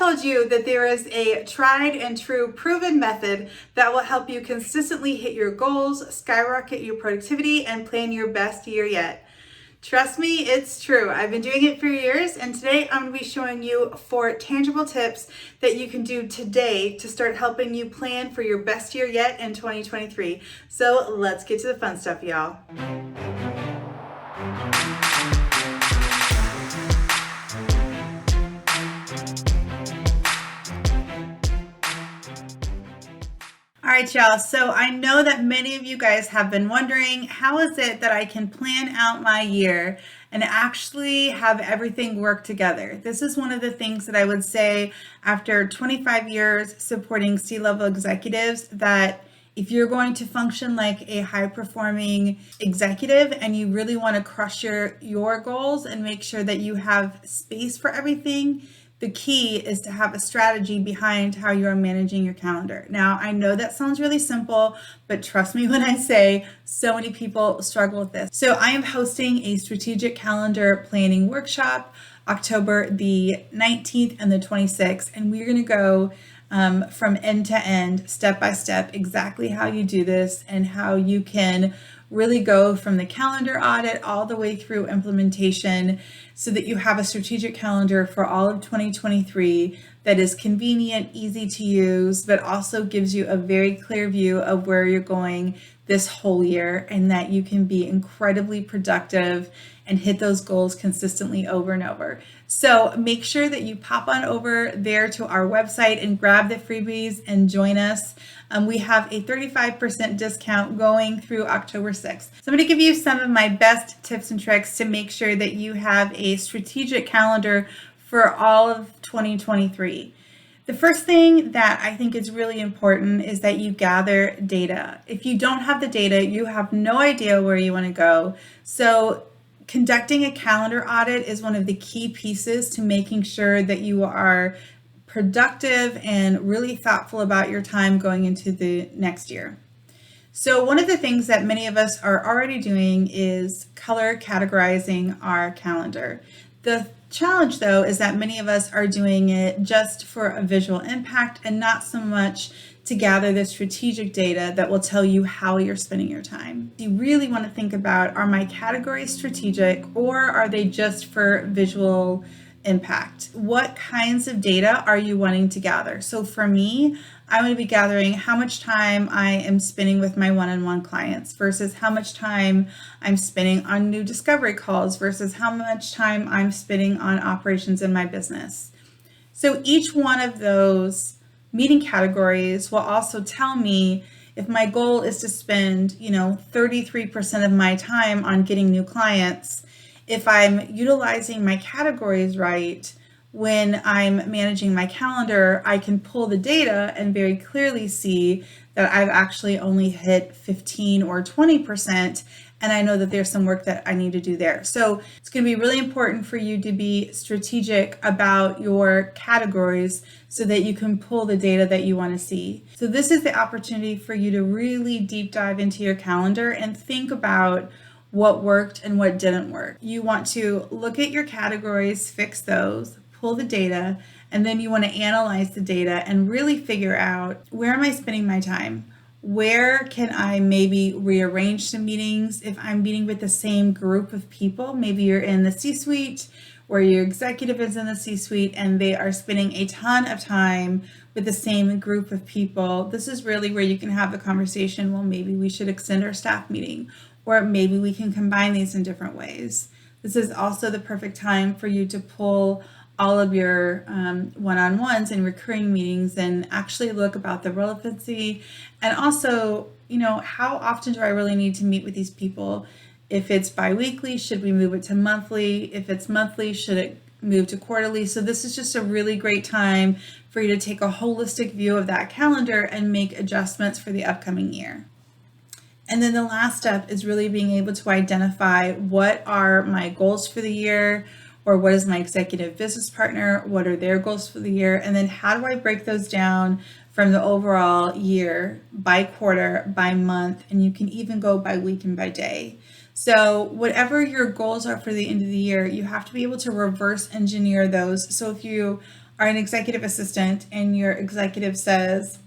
told you that there is a tried and true proven method that will help you consistently hit your goals, skyrocket your productivity, and plan your best year yet. Trust me, it's true. I've been doing it for years, and today I'm going to be showing you 4 tangible tips that you can do today to start helping you plan for your best year yet in 2023. So let's get to the fun stuff, y'all. All right, y'all. So I know that many of you guys have been wondering, how is it that I can plan out my year and actually have everything work together? This is one of the things that I would say after 25 years supporting C-level executives, that if you're going to function like a high-performing executive and you really want to crush your goals and make sure that you have space for everything, the key is to have a strategy behind how you're managing your calendar. Now, I know that sounds really simple, but trust me when I say so many people struggle with this. So I am hosting a strategic calendar planning workshop October the 19th and the 26th, and we're going to go from end to end, step by step, exactly how you do this and how you can really go from the calendar audit all the way through implementation so that you have a strategic calendar for all of 2023 that is convenient, easy to use, but also gives you a very clear view of where you're going this whole year, and that you can be incredibly productive and hit those goals consistently over and over. So make sure that you pop on over there to our website and grab the freebies and join us. We have a 35% discount going through October 6th. So I'm going to give you some of my best tips and tricks to make sure that you have a strategic calendar for all of 2023. The first thing that I think is really important is that you gather data. If you don't have the data, you have no idea where you want to go. So conducting a calendar audit is one of the key pieces to making sure that you are productive and really thoughtful about your time going into the next year. So one of the things that many of us are already doing is color categorizing our calendar. The challenge, though, is that many of us are doing it just for a visual impact and not so much to gather the strategic data that will tell you how you're spending your time. You really want to think about, are my categories strategic or are they just for visual impact? What kinds of data are you wanting to gather? So for me, I'm going to be gathering how much time I am spending with my one-on-one clients versus how much time I'm spending on new discovery calls versus how much time I'm spending on operations in my business. So each one of those meeting categories will also tell me if my goal is to spend, 33% of my time on getting new clients. If I'm utilizing my categories right, when I'm managing my calendar, I can pull the data and very clearly see that I've actually only hit 15 or 20%, and I know that there's some work that I need to do there. So it's going to be really important for you to be strategic about your categories so that you can pull the data that you want to see. So this is the opportunity for you to really deep dive into your calendar and think about what worked and what didn't work. You want to look at your categories, fix those, pull the data, and then you want to analyze the data and really figure out, where am I spending my time? Where can I maybe rearrange some meetings? If I'm meeting with the same group of people, maybe you're in the C-suite or your executive is in the C-suite and they are spending a ton of time with the same group of people. This is really where you can have the conversation, well, maybe we should extend our staff meeting, or maybe we can combine these in different ways. This is also the perfect time for you to pull all of your one-on-ones and recurring meetings and actually look about the relevancy and also, how often do I really need to meet with these people? If it's bi-weekly, should we move it to monthly? If it's monthly, should it move to quarterly? So this is just a really great time for you to take a holistic view of that calendar and make adjustments for the upcoming year. And then the last step is really being able to identify, what are my goals for the year, or what is my executive business partner, what are their goals for the year, and then how do I break those down from the overall year by quarter, by month, and you can even go by week and by day. So whatever your goals are for the end of the year, you have to be able to reverse engineer those. So if you are an executive assistant and your executive says,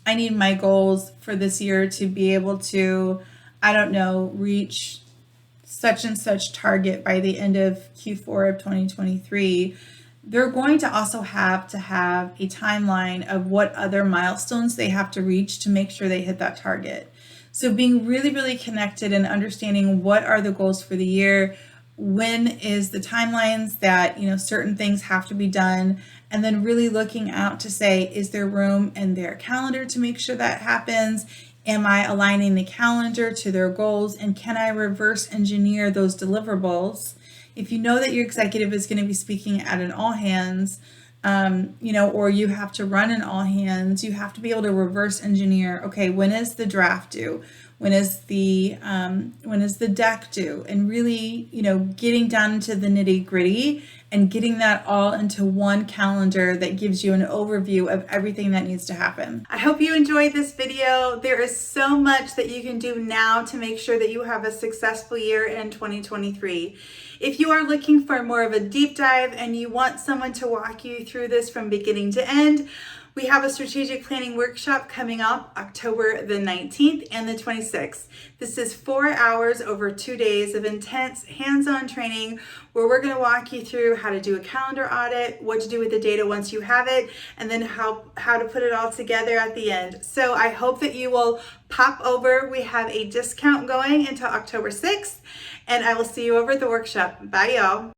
I need my goals for this year to be able to, I don't know, reach such and such target by the end of Q4 of 2023, they're going to also have a timeline of what other milestones they have to reach to make sure they hit that target. So being really, really connected and understanding what are the goals for the year, when is the timelines that, certain things have to be done, and then really looking out to say, is there room in their calendar to make sure that happens? Am I aligning the calendar to their goals? And can I reverse engineer those deliverables? If you know that your executive is going to be speaking at an all hands, or you have to run an all hands, you have to be able to reverse engineer, okay, when is the draft due? When is the deck due? And really, getting down to the nitty gritty and getting that all into one calendar that gives you an overview of everything that needs to happen. I hope you enjoyed this video. There is so much that you can do now to make sure that you have a successful year in 2023. If you are looking for more of a deep dive and you want someone to walk you through this from beginning to end, we have a strategic planning workshop coming up October the 19th and the 26th. This is 4 hours over 2 days of intense hands-on training where we're going to walk you through how to do a calendar audit, what to do with the data once you have it, and then how to put it all together at the end. So I hope that you will pop over. We have a discount going until October 6th, and I will see you over at the workshop. Bye, y'all.